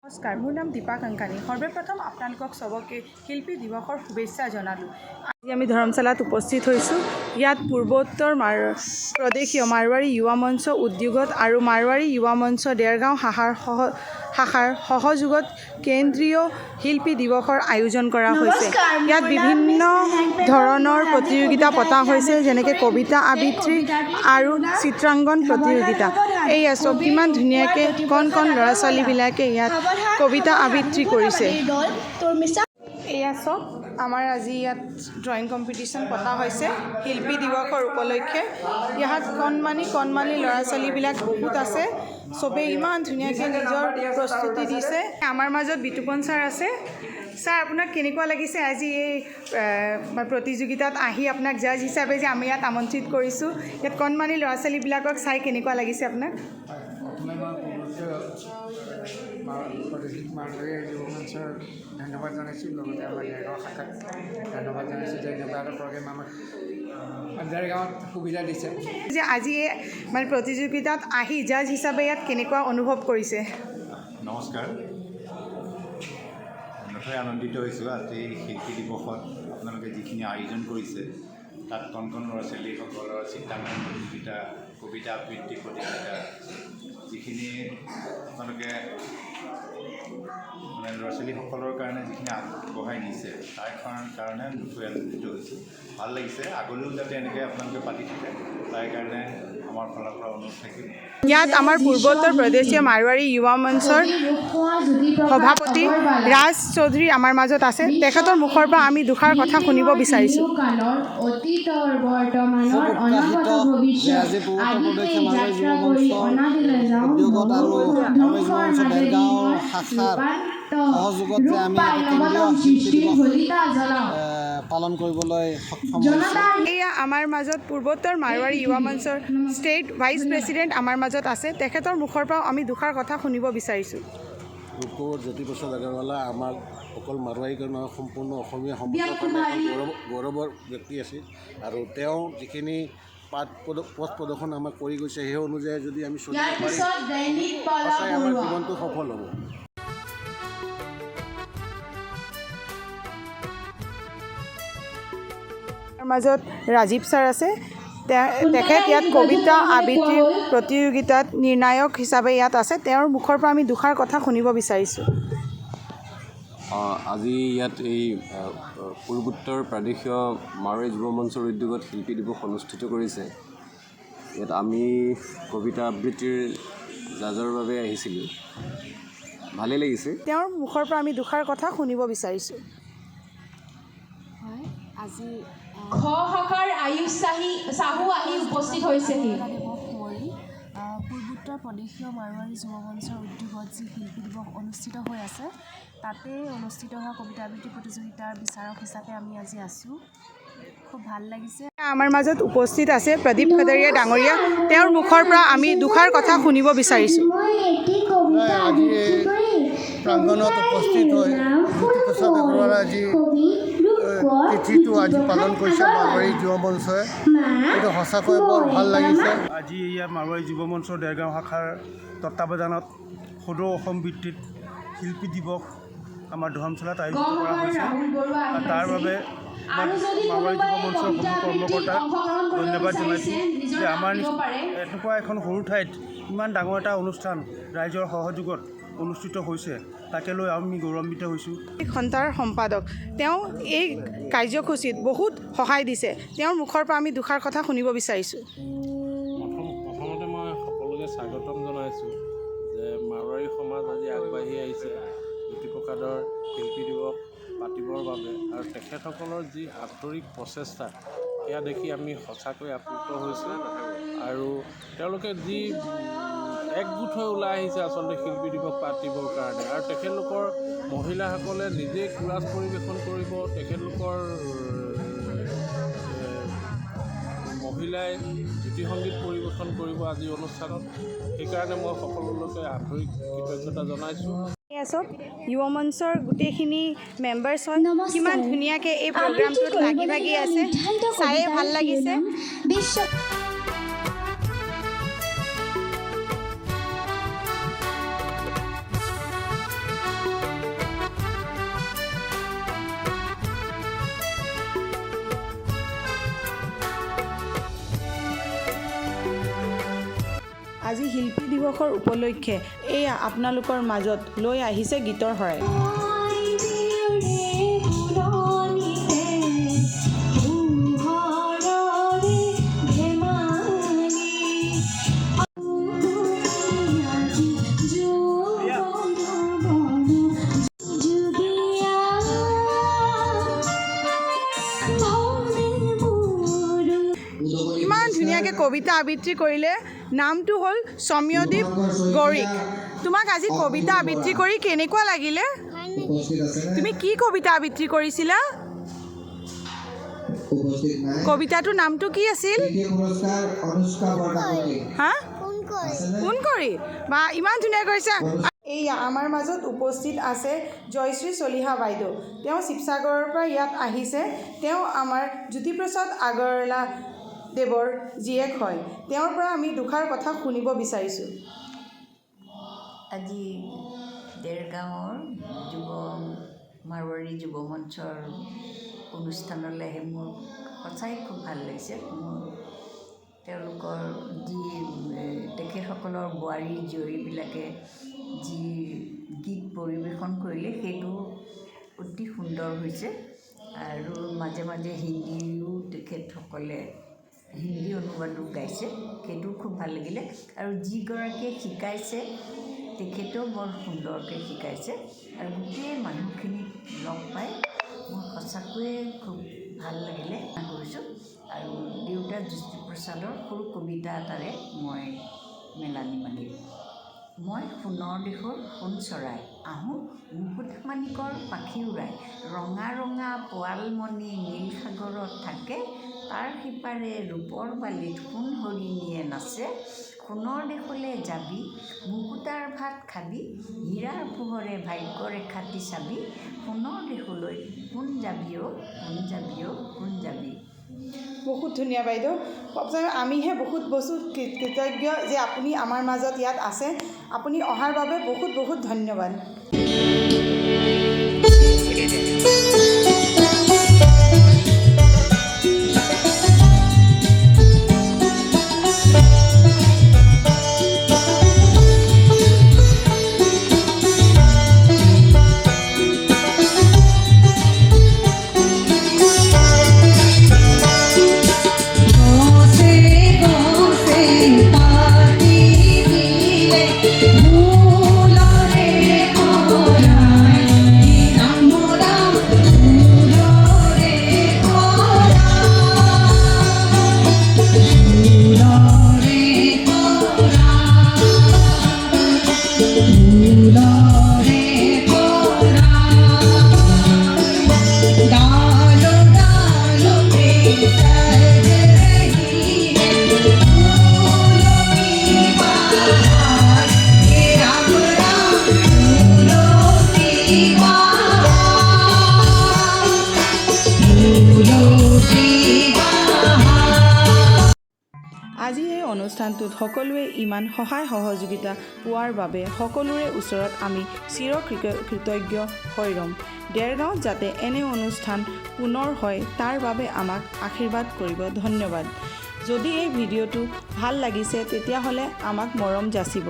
নমস্কাৰ, মোৰ নাম দীপা কাংকানী। সৰ্বপ্ৰথম আপোনালোকক চবকে শিল্পী দিৱসৰ শুভেচ্ছা জনালোঁ। আজি আমি ধৰ্মশালাত উপস্থিত হৈছোঁ। ইয়াত পূৰ্বোত্তৰ প্ৰদেশীয় মাৰৱাৰী যুৱ মঞ্চ উদ্যোগত আৰু মাৰৱাৰী যুৱ মঞ্চ দেৰগাঁও শাখাৰ সহযোগত কেন্দ্ৰীয় শিল্পী দিৱসৰ আয়োজন কৰা হৈছে। ইয়াত বিভিন্ন ধৰণৰ প্ৰতিযোগিতা পতা হৈছে, যেনেকৈ কবিতা আবৃত্তি আৰু চিত্ৰাংকন প্ৰতিযোগিতা। এয়া চব কিমান ধুনীয়াকৈ কণ ল'ৰা ছোৱালীবিলাকে ইয়াত কবিতা আবৃত্তি কৰিছে। এয়া চব আমাৰ আজি ইয়াত ড্ৰয়িং কম্পিটিশ্যন পতা হৈছে শিল্পী দিৱসৰ উপলক্ষে। ইয়াত কণমানি ল'ৰা ছোৱালীবিলাক বহুত আছে। চবেই ইমান ধুনীয়াকৈ নিজৰ প্ৰস্তুতি দিছে। আমাৰ মাজত বিতুপন ছাৰ আছে। ছাৰ, আপোনাক কেনেকুৱা লাগিছে আজি এই প্ৰতিযোগিতাত আহি? আপোনাক জাজ হিচাপে যে আমি ইয়াত আমন্ত্ৰিত কৰিছোঁ, ইয়াত কণমানি ল'ৰা ছোৱালীবিলাকক চাই কেনেকুৱা লাগিছে আপোনাক? প্ৰাদেশিক মাৰৱাৰী যুৱ মঞ্চৰ ধন্যবাদ জনাইছোঁ, লগতে আমাৰ দেৰগাঁও শাখাক ধন্যবাদ জনাইছোঁ যে এনেকুৱা এটা প্ৰগ্ৰেম আমাক দেৰগাঁৱত সুবিধা দিছে। যে আজি প্ৰতিযোগিতাত আহি জাজ হিচাপে ইয়াত কেনেকুৱা অনুভৱ কৰিছে? নমস্কাৰ, নথৈ আনন্দিত হৈছোঁ আজি শিল্পী দিৱসত আপোনালোকে যিখিনি আয়োজন কৰিছে তাত কণ ল'ৰা ছোৱালীসকলৰ চিত্ৰাংকন প্ৰতিযোগিতা, কবিতা আবৃত্তি প্ৰতিযোগিতা, যিখিনি আপোনালোকে ল'ৰা ছোৱালীসকলৰ কাৰণে যিখিনি আগবঢ়াই নিছে তাৰ কাৰণে নথৈ আনন্দিত হৈছোঁ। ভাল লাগিছে। আগলৈও যাতে এনেকৈ আপোনালোকে পাতি থাকে তাৰ কাৰণে আমাৰ ফালৰ পৰা অনুৰোধ থাকিল। ইয়াত আমাৰ পূৰ্বোত্তৰ প্ৰদেশীয় মাৰৱাৰী যুৱ মঞ্চৰ সভাপতি ৰাজ চৌধুৰী আমাৰ মাজত আছে। তেখেতৰ মুখৰ পৰা আমি দুষাৰ কথা শুনিব বিচাৰিছোঁ। সহযোগত যে আমি কেন্দ্ৰীয় শিল্পী দিৱস পালন কৰিবলৈ সক্ষম হৈছোঁ। এয়া আমাৰ মাজত পূৰ্বোত্তৰ মাৰৱাৰী যুৱ মঞ্চৰ ষ্টেট ভাইচ প্ৰেছিডেণ্ট আমাৰ মাজত আছে। তেখেতৰ মুখৰ পৰাও আমি দুষাৰ কথা শুনিব বিচাৰিছোঁ। ৰূপকোঁৱৰ জ্যোতিপ্ৰসাদ আগৰৱালা আমাৰ অকল মাৰৱাৰীকে নহয়, সম্পূৰ্ণ অসমীয়া সমাজৰ কাৰণে গৌৰৱৰ ব্যক্তি আছিল। আৰু তেওঁ যিখিনি পথ প্ৰদৰ্শন আমাক কৰি গৈছে, সেই অনুযায়ী যদি আমি চলিব পাৰিম সঁচাই আমাৰ জীৱনটো সফল হ'ব। মাজত ৰাজীৱ ছাৰ আছে। তেখেত ইয়াত কবিতা আবৃত্তিৰ প্ৰতিযোগিতাত নিৰ্ণায়ক হিচাপে ইয়াত আছে। তেওঁৰ মুখৰ পৰা আমি দুষাৰ কথা শুনিব বিচাৰিছোঁ। আজি ইয়াত এই পূৰ্বোত্তৰ প্ৰাদেশীয় মাৰৱাৰী যুৱ মঞ্চৰ উদ্যোগত শিল্পী দিৱস অনুষ্ঠিত কৰিছে। ইয়াত আমি কবিতা আবৃত্তিৰ জাজৰ বাবে আহিছিলোঁ। ভালেই লাগিছে। তেওঁৰ মুখৰ পৰা আমি দুষাৰ কথা শুনিব বিচাৰিছোঁ। আজি খ শাখাৰ আয়ুষ চাহু আহি উপস্থিত হৈছেহি। পূৰ্বোত্তৰ প্ৰদেশীয় মাৰৱাৰী যুৱ মঞ্চৰ উদ্যোগত যি শিল্পী দিৱস অনুষ্ঠিত হৈ আছে, তাতে অনুষ্ঠিত হোৱা কবিতা আবৃত্তি প্ৰতিযোগিতাৰ বিচাৰক হিচাপে আমি আজি আছোঁ। খুব ভাল লাগিছে। আমাৰ মাজত উপস্থিত আছে প্ৰদীপ খদৰীয়া ডাঙৰীয়া। তেওঁৰ মুখৰ পৰা আমি দুষাৰ কথা শুনিব বিচাৰিছোঁ। আজি প্ৰাংগণত উপস্থিত হৈ জ্যোতিপ্ৰসাদ আগৰৱালা যি তিথিটো আজি পালন কৰিছে মাৰৱাৰী যুৱ মঞ্চই, এইটো সঁচাকৈ বৰ ভাল লাগিছে। আজি ইয়াত মাৰৱাৰী যুৱ মঞ্চৰ দেৰগাঁও শাখাৰ তত্বাৱধানত সদৌ অসম ভিত্তিত শিল্পী দিৱস আমাৰ ধৰ্মশালাত আয়োজিত কৰা হৈছে। তাৰ বাবে মাৰৱাৰী যুৱ মঞ্চৰ সমূহ কৰ্মকৰ্তাক ধন্যবাদ জনাইছোঁ যে আমাৰ এনেকুৱা এখন সৰু ঠাইত ইমান ডাঙৰ এটা অনুষ্ঠান ৰাইজৰ সহযোগত অনুষ্ঠিত হৈছে, তাকে লৈ আমি গৌৰৱান্বিত হৈছোঁ। সন্থাৰ সম্পাদক, তেওঁ এই কাৰ্যসূচীত বহুত সহায় দিছে। তেওঁৰ মুখৰ পৰা আমি দুষাৰ কথা শুনিব বিচাৰিছোঁ। প্ৰথমতে মই সকলোকে স্বাগতম জনাইছোঁ যে মাৰৱাৰী সমাজ আজি আগবাঢ়ি আহিছে জ্যোতিপ্ৰসাদৰ শিল্পী দিৱস পাতিবৰ বাবে, আৰু তেখেতসকলৰ যি আন্তৰিক প্ৰচেষ্টা সেয়া দেখি আমি সঁচাকৈ আপ্লুত হৈছোঁ। আৰু তেওঁলোকে যি একগোট হৈ ওলাই আহিছে আচলতে শিল্পী দিৱস পাতিবৰ কাৰণে, আৰু তেখেতলোকৰ মহিলাসকলে নিজে কোৰাছ পৰিৱেশন কৰিব, তেখেতলোকৰ মহিলাই জ্যোতি সংগীত পৰিৱেশন কৰিব আজি অনুষ্ঠানত। সেইকাৰণে মই সকলোকে আন্তৰিক কৃতজ্ঞতা জনাইছোঁ। এয়া চব যুৱ মঞ্চৰ গোটেইখিনি মেম্বাৰ্ছ হয়, কিমান ধুনীয়াকৈ এই প্ৰগ্ৰামটোত লাগি ভাগি আছে, চায়ে ভাল লাগিছে। দিৱসৰ উপলক্ষে এয়া আপোনালোকৰ মাজত লৈ আহিছে গীতৰ শৰাই। ইমান ধুনীয়াকৈ কবিতা আবৃত্তি কৰিলে। নামটো হ'ল সৌম্যদীপ গৌৰিক। তোমাক আজি কবিতা আবৃত্তি কৰি কেনেকুৱা লাগিলে? তুমি কি কবিতা আবৃত্তি কৰিছিলা? কবিতাটোৰ নামটো কি আছিল? হা? ফোন কৰি বা ইমান ধুনীয়া কৰিছা। এইয়া আমাৰ মাজত উপস্থিত আছে জয়শ্ৰী চলিহা বাইদেউ। তেওঁ শিৱসাগৰৰ পৰা ইয়াত আহিছে। তেওঁ আমাৰ জ্যোতিপ্ৰসাদ আগৰৱালা দেৱৰ জীয়েক হয়। তেওঁৰ পৰা আমি দুষাৰ কথা শুনিব বিচাৰিছোঁ। আজি দেৰগাঁৱৰ মাৰোৱাৰী যুৱ মঞ্চৰ অনুষ্ঠানলৈ আহি মোৰ সঁচাই খুব ভাল লাগিছে। মোৰ তেওঁলোকৰ যি তেখেতসকলৰ বোৱাৰী জীয়ৰীবিলাকে যি গীত পৰিৱেশন কৰিলে সেইটো অতি সুন্দৰ হৈছে। আৰু মাজে মাজে হিন্দীও তেখেতসকলে হিন্দী অনুবাদো গাইছে, সেইটোও খুব ভাল লাগিলে। আৰু যিগৰাকীয়ে শিকাইছে তেখেতেও বৰ সুন্দৰকৈ শিকাইছে। আৰু গোটেই মানুহখিনিক লগ পাই মোৰ সঁচাকৈয়ে খুব ভাল লাগিলে কৰিছোঁ। আৰু দেউতা জ্যোতিপ্ৰসাদৰ সৰু কবিতা এটাৰে মই মেলানি মাগিলোঁ। মই সোণৰ দেশৰ সোণ চৰাই আহোঁ মুকুট মাণিকৰ পাখি উৰাই, ৰঙা ৰঙা পোৱালমণি নীল সাগৰত থাকে, তাৰ সিপাৰে ৰূপৰ বালিত সোণ হৰিণীয়ে নাচে। সোণৰ দেশলৈ যাবি মুকুতাৰ ভাত খাবি, হীৰাৰ পোহৰে ভাগ্য ৰেখাটি চাবি, সোণৰ দেশলৈ কোন যাবি অ' কোন যাবি অ' কোন যাবি। বহুত ধুনীয়া বাইদেউ। আমিহে বহুত কৃতজ্ঞ যে আপুনি আমাৰ মাজত ইয়াত আছে। আপুনি অহাৰ বাবে বহুত বহুত ধন্যবাদ। আজি এই অনুষ্ঠানটোত সকলোৱে ইমান সহায় সহযোগিতা পোৱাৰ বাবে সকলোৰে ওচৰত আমি চিৰকৃতজ্ঞ হৈ ৰ'ম। দেৰগাঁৱত যাতে এনে অনুষ্ঠান পুনৰ হয় তাৰ বাবে আমাক আশীৰ্বাদ কৰিব। ধন্যবাদ। যদি এই ভিডিঅ'টো ভাল লাগিছে তেতিয়াহ'লে আমাক মৰম যাচিব